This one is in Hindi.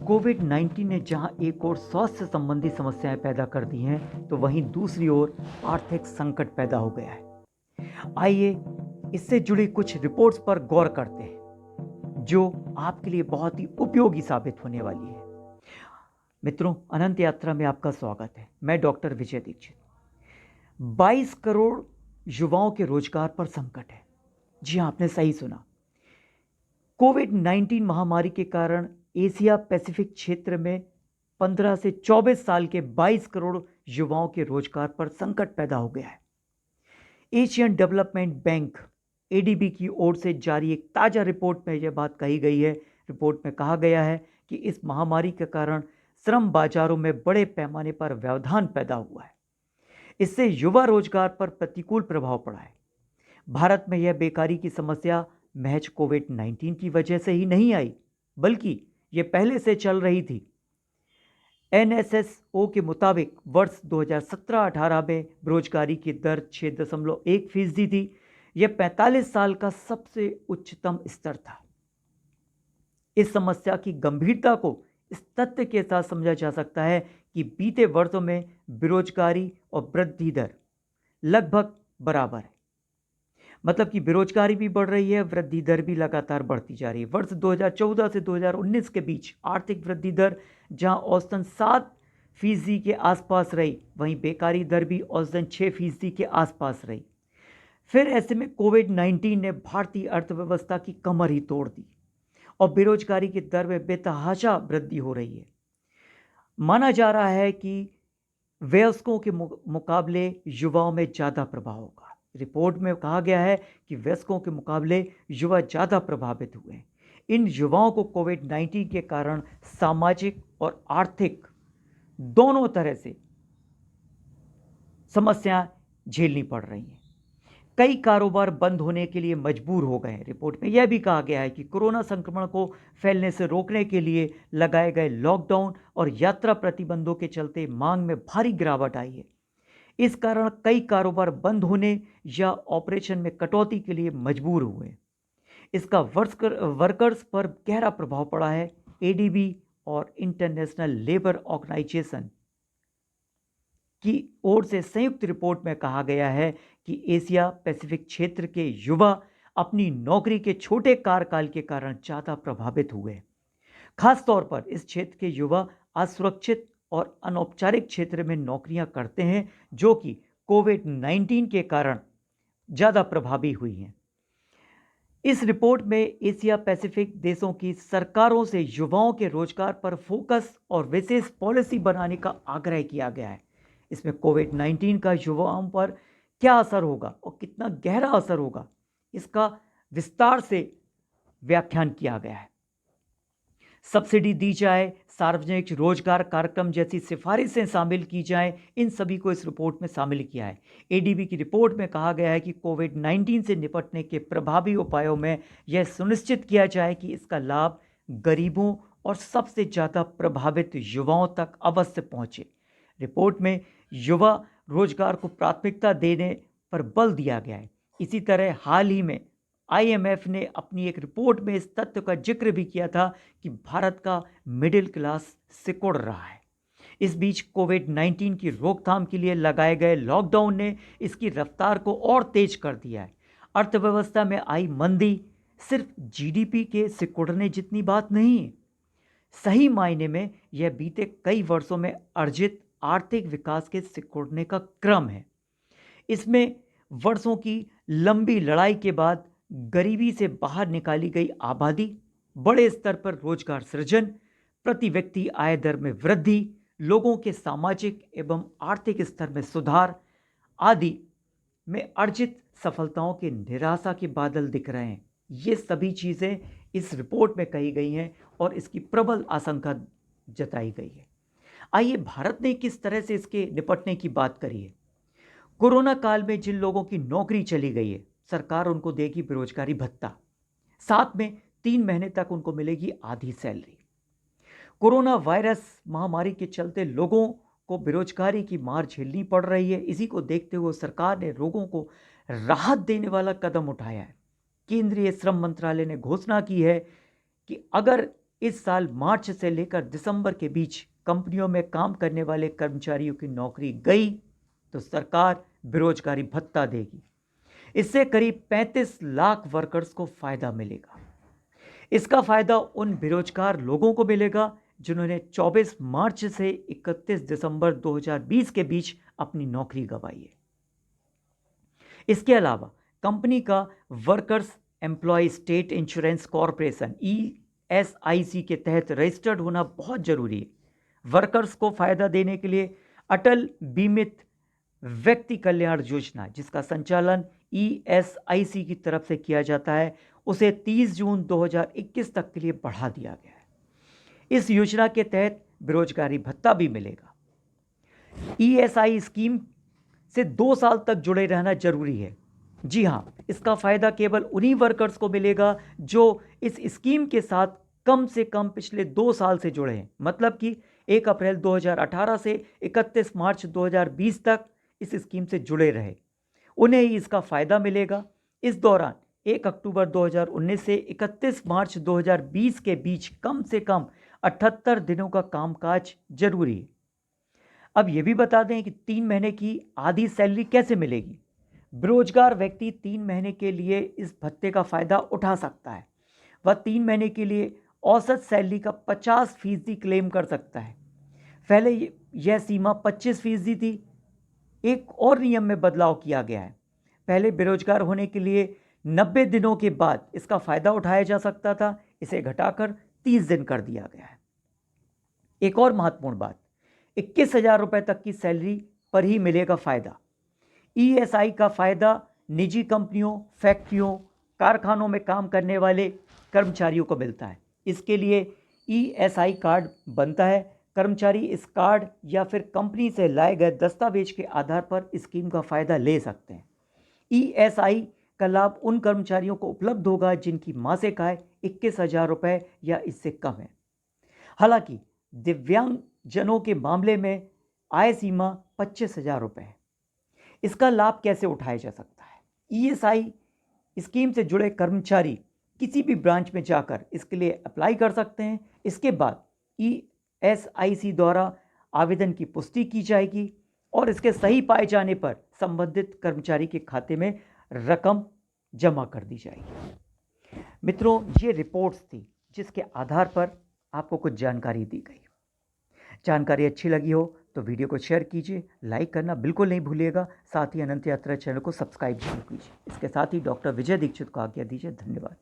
कोविड 19 ने जहां एक और स्वास्थ्य संबंधी समस्याएं पैदा कर दी हैं, तो वहीं दूसरी ओर आर्थिक संकट पैदा हो गया है। आइए इससे जुड़ी कुछ रिपोर्ट्स पर गौर करते हैं, जो आपके लिए बहुत ही उपयोगी साबित होने वाली है। मित्रों, अनंत यात्रा में आपका स्वागत है। मैं डॉक्टर विजय दीक्षित। 22 करोड़ युवाओं के रोजगार पर संकट है। जी हाँ, आपने सही सुना। कोविड 19 महामारी के कारण एशिया पैसिफिक क्षेत्र में 15 से 24 साल के 22 करोड़ युवाओं के रोजगार पर संकट पैदा हो गया है। एशियन डेवलपमेंट बैंक एडीबी की ओर से जारी एक ताजा रिपोर्ट में यह बात कही गई है। रिपोर्ट में कहा गया है कि इस महामारी के कारण श्रम बाजारों में बड़े पैमाने पर व्यवधान पैदा हुआ है। इससे युवा रोजगार पर प्रतिकूल प्रभाव पड़ा है। भारत में यह बेकारी की समस्या महज कोविड 19 की वजह से ही नहीं आई, बल्कि यह पहले से चल रही थी। एनएसएसओ के मुताबिक वर्ष 2017-18 में बेरोजगारी की दर 6.1% थी। यह 45 साल का सबसे उच्चतम स्तर था। इस समस्या की गंभीरता को इस तथ्य के साथ समझा जा सकता है कि बीते वर्षों में बेरोजगारी और वृद्धि दर लगभग बराबर है। मतलब कि बेरोजगारी भी बढ़ रही है, वृद्धि दर भी लगातार बढ़ती जा रही है। वर्ष 2014 से 2019 के बीच आर्थिक वृद्धि दर जहां औसतन 7% के आसपास रही, वहीं बेकारी दर भी औसतन 6% के आसपास रही। फिर ऐसे में कोविड 19 ने भारतीय अर्थव्यवस्था की कमर ही तोड़ दी और बेरोजगारी की दर में बेतहाशा वृद्धि हो रही है। माना जा रहा है कि वयस्कों के मुकाबले युवाओं में ज़्यादा प्रभाव होगा। रिपोर्ट में कहा गया है कि वयस्कों के मुकाबले युवा ज़्यादा प्रभावित हुए हैं। इन युवाओं को कोविड 19 के कारण सामाजिक और आर्थिक दोनों तरह से समस्याएं झेलनी पड़ रही हैं। कई कारोबार बंद होने के लिए मजबूर हो गए हैं। रिपोर्ट में यह भी कहा गया है कि कोरोना संक्रमण को फैलने से रोकने के लिए लगाए गए लॉकडाउन और यात्रा प्रतिबंधों के चलते मांग में भारी गिरावट आई है। इस कारण कई कारोबार बंद होने या ऑपरेशन में कटौती के लिए मजबूर हुए। इसका वर्कर्स पर गहरा प्रभाव पड़ा है। एडीबी और इंटरनेशनल लेबर ऑर्गेनाइजेशन की ओर से संयुक्त रिपोर्ट में कहा गया है कि एशिया पैसिफिक क्षेत्र के युवा अपनी नौकरी के छोटे कार्यकाल के कारण ज़्यादा प्रभावित हुए। खासतौर पर इस क्षेत्र के युवा असुरक्षित और अनौपचारिक क्षेत्र में नौकरियां करते हैं, जो कि कोविड 19 के कारण ज़्यादा प्रभावी हुई हैं। इस रिपोर्ट में एशिया पैसिफिक देशों की सरकारों से युवाओं के रोजगार पर फोकस और विशेष पॉलिसी बनाने का आग्रह किया गया है। इसमें कोविड 19 का युवाओं पर क्या असर होगा और कितना गहरा असर होगा, इसका विस्तार से व्याख्यान किया गया है। सब्सिडी दी जाए, सार्वजनिक रोजगार कार्यक्रम जैसी सिफारिशें शामिल की जाएं, इन सभी को इस रिपोर्ट में शामिल किया है। एडीबी की रिपोर्ट में कहा गया है कि कोविड 19 से निपटने के प्रभावी उपायों में यह सुनिश्चित किया जाए कि इसका लाभ गरीबों और सबसे ज़्यादा प्रभावित युवाओं तक अवश्य पहुंचे। रिपोर्ट में युवा रोजगार को प्राथमिकता देने पर बल दिया गया है। इसी तरह हाल ही में आईएमएफ ने अपनी एक रिपोर्ट में इस तथ्य का जिक्र भी किया था कि भारत का मिडिल क्लास सिकुड़ रहा है। इस बीच कोविड 19 की रोकथाम के लिए लगाए गए लॉकडाउन ने इसकी रफ्तार को और तेज कर दिया है। अर्थव्यवस्था में आई मंदी सिर्फ जीडीपी के सिकुड़ने जितनी बात नहीं है। सही मायने में यह बीते कई वर्षों में अर्जित आर्थिक विकास के सिकुड़ने का क्रम है। इसमें वर्षों की लंबी लड़ाई के बाद गरीबी से बाहर निकाली गई आबादी, बड़े स्तर पर रोजगार सृजन, प्रति व्यक्ति आय दर में वृद्धि, लोगों के सामाजिक एवं आर्थिक स्तर में सुधार आदि में अर्जित सफलताओं के निराशा के बादल दिख रहे हैं। ये सभी चीज़ें इस रिपोर्ट में कही गई हैं और इसकी प्रबल आशंका जताई गई है। आइए, भारत ने किस तरह से इसके निपटने की बात करी है। कोरोना काल में जिन लोगों की नौकरी चली गई है, सरकार उनको देगी बेरोजगारी भत्ता, साथ में 3 महीने तक उनको मिलेगी आधी सैलरी। कोरोना वायरस महामारी के चलते लोगों को बेरोजगारी की मार झेलनी पड़ रही है। इसी को देखते हुए सरकार ने लोगों को राहत देने वाला कदम उठाया है। केंद्रीय श्रम मंत्रालय ने घोषणा की है कि अगर इस साल मार्च से लेकर दिसंबर के बीच कंपनियों में काम करने वाले कर्मचारियों की नौकरी गई तो सरकार बेरोजगारी भत्ता देगी। इससे करीब 35 लाख वर्कर्स को फायदा मिलेगा। इसका फायदा उन बेरोजगार लोगों को मिलेगा जिन्होंने 24 मार्च से 31 दिसंबर 2020 के बीच अपनी नौकरी गंवाई है। इसके अलावा कंपनी का workers employ state insurance corporation ESIC के तहत रजिस्टर्ड होना बहुत जरूरी है। वर्कर्स को फायदा देने के लिए अटल बीमित व्यक्ति कल्याण योजना, जिसका संचालन ESIC की तरफ से किया जाता है, उसे 30 जून 2021 तक के लिए बढ़ा दिया गया है। इस योजना के तहत बेरोजगारी भत्ता भी मिलेगा। ESI स्कीम से 2 साल तक जुड़े रहना जरूरी है। जी हाँ, इसका फायदा केवल उन्हीं वर्कर्स को मिलेगा जो इस स्कीम के साथ कम से कम पिछले 2 साल से जुड़े हैं। मतलब कि 1 अप्रैल 2018 से 31 मार्च 2020 तक इस स्कीम से जुड़े रहे, उन्हें ही इसका फायदा मिलेगा। इस दौरान 1 अक्टूबर 2019 से 31 मार्च 2020 के बीच कम से कम 78 दिनों का कामकाज जरूरी है। अब यह भी बता दें कि 3 महीने की आधी सैलरी कैसे मिलेगी। बेरोजगार व्यक्ति 3 महीने के लिए इस भत्ते का फायदा उठा सकता है। वह 3 महीने के लिए औसत सैलरी का 50% क्लेम कर सकता है। पहले यह सीमा 25% थी। एक और नियम में बदलाव किया गया है। पहले बेरोजगार होने के लिए 90 दिनों के बाद इसका फायदा उठाया जा सकता था, इसे घटाकर 30 दिन कर दिया गया है। एक और महत्वपूर्ण बात, 21,000 रुपये तक की सैलरी पर ही मिलेगा फायदा। ESI का फायदा निजी कंपनियों, फैक्ट्रियों, कारखानों में काम करने वाले कर्मचारियों को मिलता है। इसके लिए ESI कार्ड बनता है। कर्मचारी इस कार्ड या फिर कंपनी से लाए गए दस्तावेज के आधार पर स्कीम का फायदा ले सकते हैं। ESI का लाभ उन कर्मचारियों को उपलब्ध होगा जिनकी मासिक आय 21,000 रुपये या इससे कम है। हालांकि दिव्यांगजनों के मामले में आय सीमा 25,000 रुपये है। इसका लाभ कैसे उठाया जा सकता है? ESI स्कीम से जुड़े कर्मचारी किसी भी ब्रांच में जाकर इसके लिए अप्लाई कर सकते हैं। इसके बाद ESIC द्वारा आवेदन की पुष्टि की जाएगी और इसके सही पाए जाने पर संबंधित कर्मचारी के खाते में रकम जमा कर दी जाएगी। मित्रों, ये रिपोर्ट्स थी जिसके आधार पर आपको कुछ जानकारी दी गई। जानकारी अच्छी लगी हो तो वीडियो को शेयर कीजिए, लाइक करना बिल्कुल नहीं भूलिएगा। साथ ही अनंत यात्रा चैनल को सब्सक्राइब जरूर कीजिए। इसके साथ ही डॉक्टर विजय दीक्षित को आज्ञा दीजिए। धन्यवाद।